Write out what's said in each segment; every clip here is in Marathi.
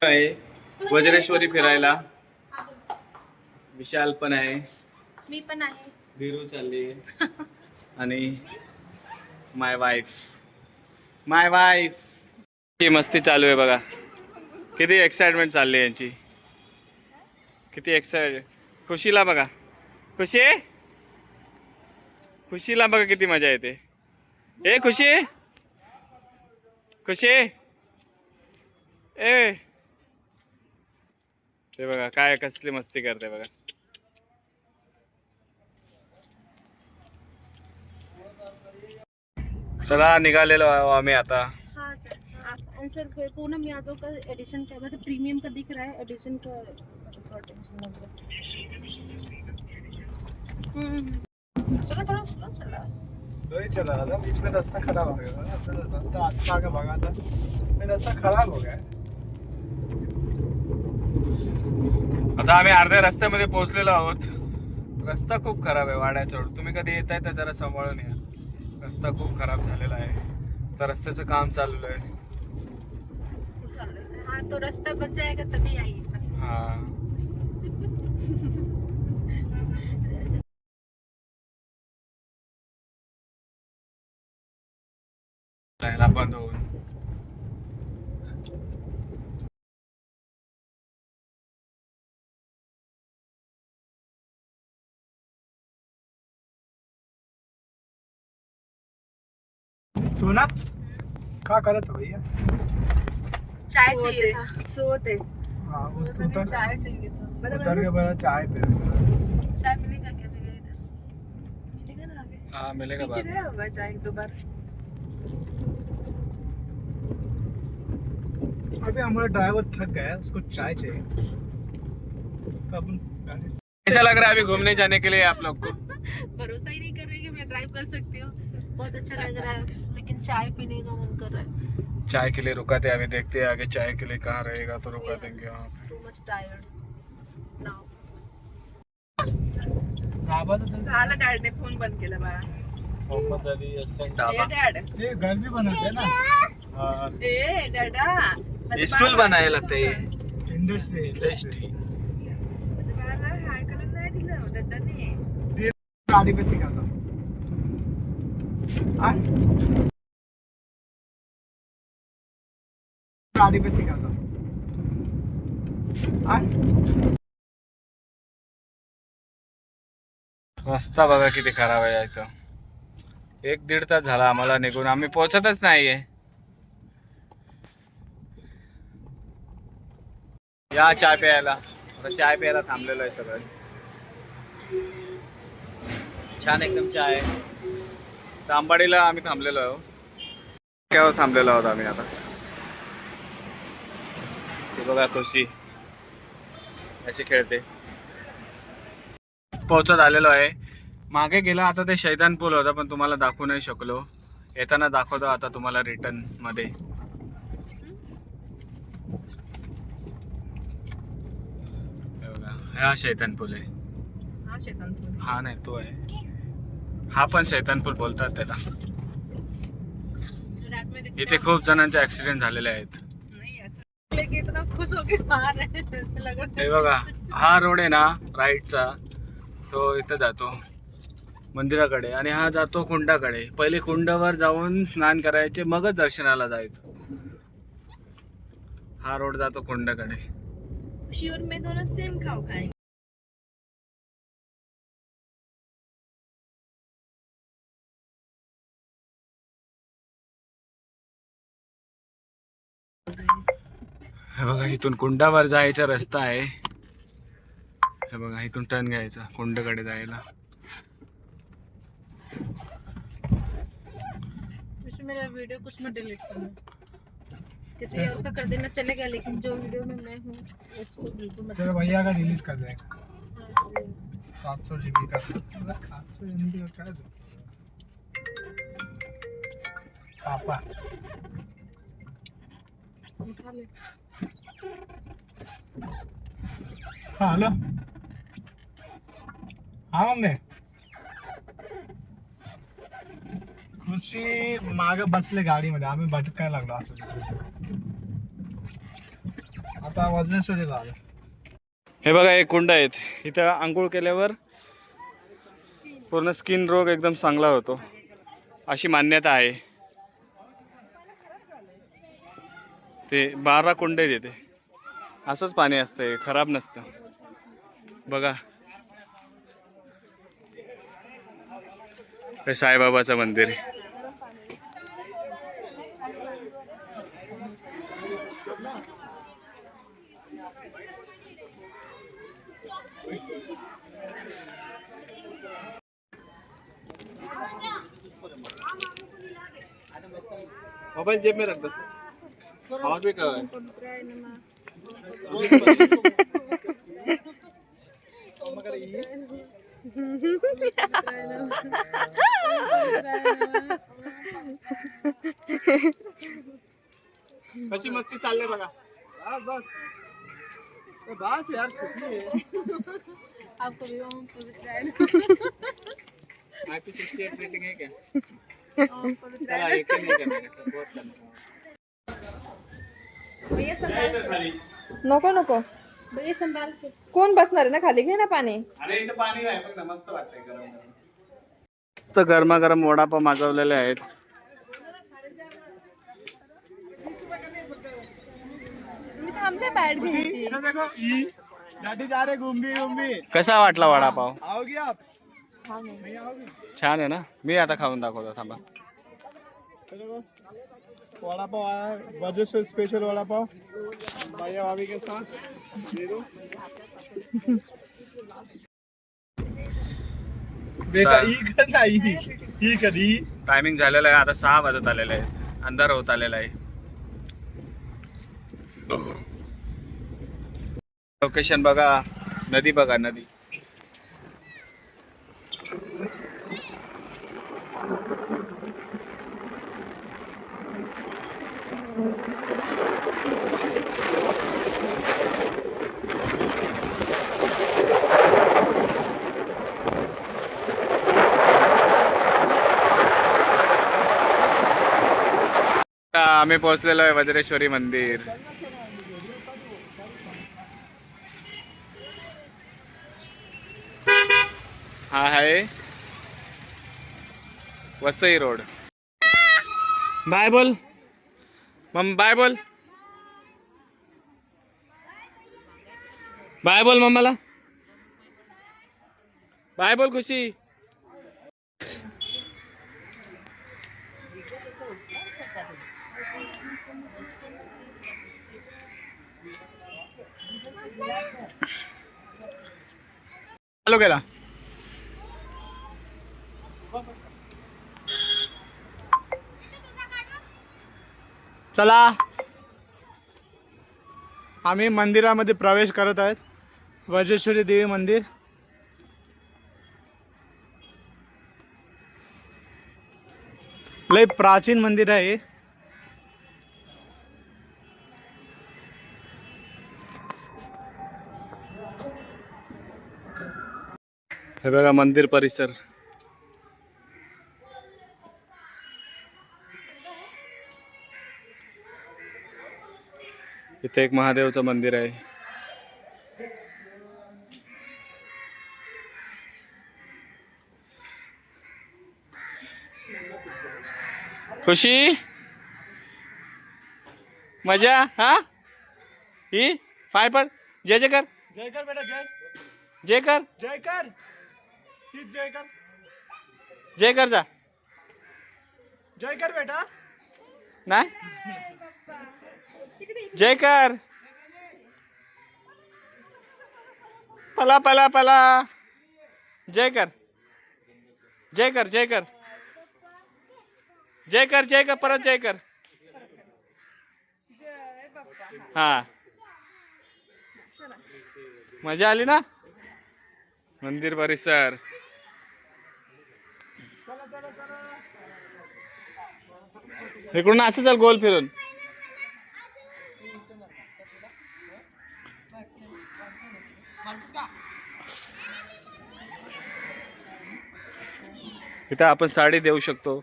आहे वज्रेश्वरी फिरायला. विशाल पण आहे, मी पण आहे. धीरू चालली आहे आणि माय वाईफ ची मस्ती चालू आहे बघा. किती एक्साइटमेंट चालली आहे यांची, किती एक्साइट. खुशीला बघा, खुशीला बघा किती मजा येते. ए खुशी ए ते बघा काय कसली मस्ती करते बघा. चला निघालेलो आम्ही आता. हाँ सर, सर पूनम यादव का एडिशन क्या मतलब प्रीमियम का दिख रहा है, एडिशन का थोड़ा टेंशन लग रहा है। सुनो थोड़ा स्लो चला। स्लो ही चला रहा था, बीच में रास्ता खराब हो गया था। रास्ता अच्छा आगे भागा था, रास्ता खराब हो गया. आता आम्ही अर्ध्या रस्त्यामध्ये पोहोचलेलो आहोत. रस्ता खूप खराब आहे वाड्याचा. तुम्ही कधी येताय तर जरा सांभाळून या. रस्ता खूप खराब झालेला आहे, तर रस्त्याचं काम चालू आहे. हाँ तो रास्ता बन जाएगा तभी आइए. हाँ लाईना बंद होऊन सोना का करत हो भैया? चाय चाहिए था. सोते हाँ चाय चाहिए था. उतर के बड़ा चाय पे. चाय मिलेगा क्या? मिलेगा ना आगे. हाँ मिलेगा. पीछे गया होगा चाय एक दो बार. अभी हमारा ड्राइवर थक गया, उसको चाय चाहिए. तो अपन ऐसा लग रहा है अभी घूमने जाने के लिए आप लोग को. भरोसा ही नहीं कर रहे कि मैं ड्राइव कर सकती हूँ. बहुत अच्छा लग रहा है, लेकिन चाय पीने का मन कर रहा है. चाय के लिए रुका थे, अभी देखते हैं आगे चाय के लिए कहाँ रहेगा तो रुका देंगे वहाँ पे. Too much tired now. झालं डॅडने फोन बंद केला बाळा. मोहम्मद अली हसन ढाबा. डॅड ये घर भी बनाते हैं ना. हाँ ए डॅडा स्कूल बनाया लगता है ये. इंडस्ट्री बाळाला हाय करून नाही दिलं डॅडाने. गाड़ी पे सिखाता. गाड़ी पे सिखाता. रस्ता बघा किती खराब आहे इथं. 1-1.5 तास झाला आम्हाला निघून, आम्ही पोहोचतच नाहीये. या चाय प्यायला. आता चाय प्यायला थांबलेलो आहे सगळं. छान एकदम चाय. तांबाडीला आम्ही थांबलेलो आहोत. काय थांबलेलो आहोत आम्ही आता. ते बघा खुशी अशी खेळते. पोहोचत आलेलो आहे. मागे गेला आता ते शैतान पूल होता, पण तुम्हाला दाखवू नाही शकलो. येताना दाखवतो आता तुम्हाला रिटर्न मध्ये. हा शैतान पूल आहे. हा शैतान पूल. हा नाही तो आहे. हा पण शैतान पूल बोलतात त्याला. रात में दिखता इथे खूप जणांचे ऍक्सिडेंट झालेले आहेत. नहीं ऐसा लेके इतना खुश हो के बाहर है ऐसे लग रहा हे बघा हा रोड आहे ना राईटचा, तो इथं जातो मंदिराकडे आणि हा जातो कुंडाकडे. पहिले कुंडावर जाऊन स्नान करायचे, मगच दर्शनाला जायचं. हा रोड जातो कुंडाकडे. खुशी और मैं दोनों सेम खाओ खाएंगे. हे बघा इथून कुंडावर जायचा रस्ता आहे. हे बघा इथून टर्न घ्यायचा कुंडाकडे जायला. मेरा वीडियो कुछ मत डिलीट करना, किसी और का कर देना चलेगा, लेकिन जो वीडियो में मैं हूँ उसको बिल्कुल मत. तेरे भैया का डिलीट कर देगा. 700 GB का. 700 MB का क्या पापा उठा ले. हाँ हॅलो. हा मम्मी. खुशी मागे बसले गाडीमध्ये, आम्ही भटकायला लागलो असं. आता वज्रेश्वरीला आलो. हे बघा हे कुंड आहेत. इथं आंघोळ केल्यावर पूर्ण स्किन रोग एकदम चांगला होतो अशी मान्यता आहे. ते 12 कुंड आहेत इथे. असंच पाणी असतंय, खराब नसतं. बघा हे साईबाबाचं मंदिर आहे. मोबाइल जेब में रख दो. आवाज भी कर. कशी मस्ती चालले बघा. बस बस यार खुशी आहे. आपको भी ओम पवित्राय नमः. IP68 रेटिंग है क्या? चला एक नहीं करना है, सपोर्ट करना. भैया संभाल नको नको. भैया संभाल के. कोण बसणार आहे ना खाली, घे ना पाणी. अरे इथं पाणी आहे बघ ना, मस्त वाटतंय गरम गरम. तर गरमागरम वडापाव मागवलेले आहेत. मी थांबले बॅट घ्यायची. देखो ई दादी जा रहे घूमी घूमी. कसा वाटला वडापाव? आओगे आप? नहीं आओगे? छान आहे ना. मी आता खाऊन दाखवतो थांबा. देखो वड़ा पाव आया है, वज्रेश्वर स्पेशल वड़ा पाव भैया भाभी के साथ. दे दो बेटा. ई करना ई करी. टायमिंग झालेला आहे आता 6 वाजत आलेले आहे. अंधार होत आलेला आहे. लोकेशन बघा, नदी बघा नदी. आम्ही पोहोचलेलो आहे वज्रेश्वरी मंदिर. हा आहे वसई रोड. बाय बोल मम. बाय बोल. बाय बोल मम्माला. बाय बोल खुशी. चालू केला. चला आम्ही मंदिरामध्ये प्रवेश करत आहेत. वज्रेश्वरी देवी मंदिर. लय प्राचीन मंदिर आहे. हे बघा मंदिर परिसर. इथे एक महादेवचं मंदिर आहे. खुशी मजा. हा ही पाय पड. जय जय कर. जय कर बेटा. जय जय कर. जय कर. तीच जय कर. जय कर जा. जय कर बेटा. नाही जय कर. पला पला पला. जय कर. जय कर. जय कर. जय कर. जय कर. परत जय कर. हा मजा आली ना. मंदिर परिसर. इकडून असं चल गोल फिरून. इथं आपण साडी देऊ शकतो.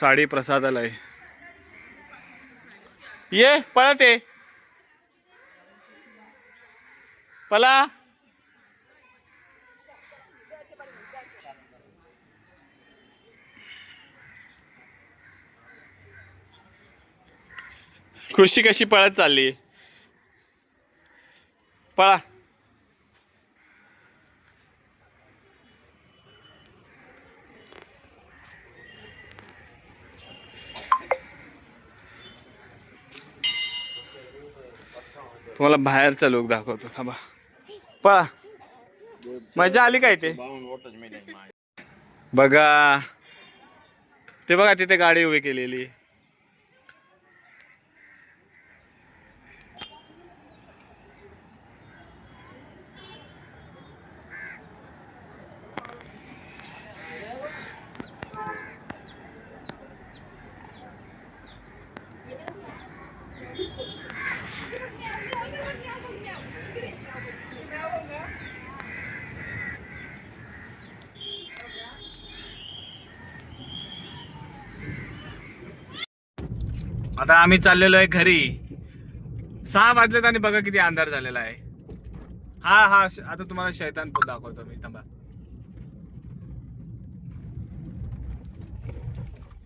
साडी प्रसादाला आहे. ये पळत ये. पला. खुशी कशी पळत चालली. पळा. तुम्हाला बाहेरचा लोक दाखवतो थांबा. पळा. मजा आली काय ते बघा. ते बघा तिथे गाडी उभी केलेली. आता आम्ही चाललेलो आहे घरी. 6 वाजलेत आणि बघा किती अंधार झालेला आहे. हा आता तुम्हाला शैतान पूल दाखवतो मी. थांबा.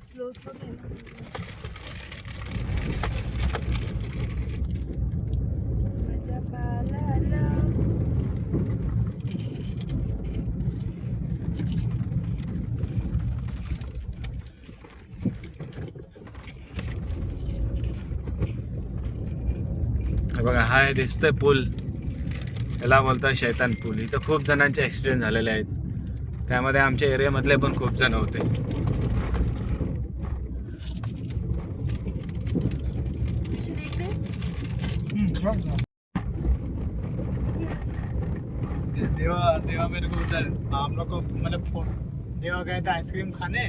स्लो स्लो बघा हा दिसतोय पूल. याला बोलतात शैतान पूल. इथं खूप जणांचे ऍक्सिडेंट झालेले आहेत. त्यामध्ये आमच्या एरियामधले पण खूप जण होते. देवा मेरे को उधर हम लोग को मतलब देवा गए थे आइसक्रीम खाने.